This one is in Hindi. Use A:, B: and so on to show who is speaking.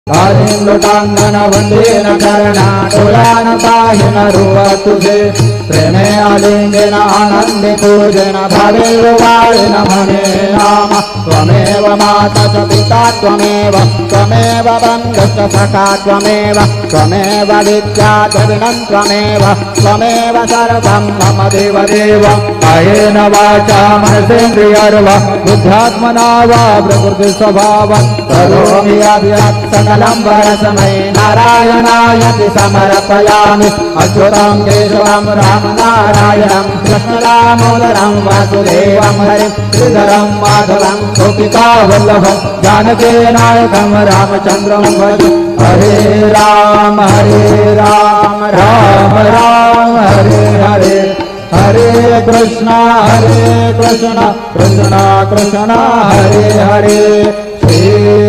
A: कालिंदुटांगण वंदेन चरणा डोळ्यान पाहिन रूप तुझे प्रेमे आलिंगेन आनंदे पूजेन भावे वाळीन म्हणे नाम त्वमेव माता च पिता त्वमेव त्वमेव बन्धुश्च सखा त्वमेव त्वमेव विद्या द्रविणं त्वमेव त्वमेव सर्वं मम देवदेव कायेन वाचा मनसेन्द्रियर्वा बुद्ध्यात्मना वा प्रकृति स्वभावं करोमि यद्यत् सकलं परस्मै नारायणाय समर्पयामि अच्युतं केशवं रामनारायणं कृष्णदामोदरं वासुदेवं हरिं श्रीधरं माधवं गोपिकावल्लभं जानकीनायकं रामचन्द्रं भजे हरे राम राम राम हरे हरे हरे कृष्ण कृष्ण कृष्ण हरे हरे श्री